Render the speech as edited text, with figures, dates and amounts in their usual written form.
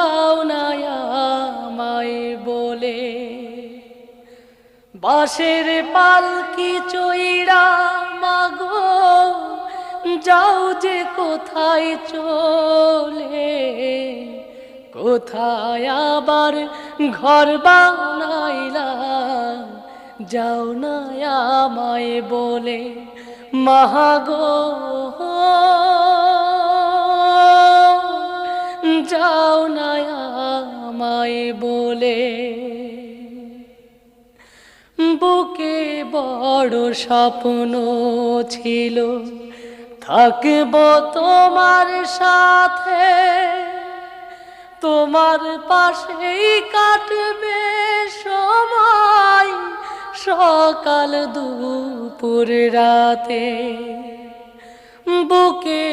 যাও না আমায় বলে। বাঁশের পালকি চইড়া মাগো যাও যে কোথায় চলে, কোথায় আবার ঘর বানাইলা যাও না আমায় বলে। মাগো যাও না আমায় বলে। বুকে বড় স্বপ্ন ছিল থাকব তোমার সাথে, তোমার পাশেই কাটবে সময় সকাল দুপুর রাতে। বুকে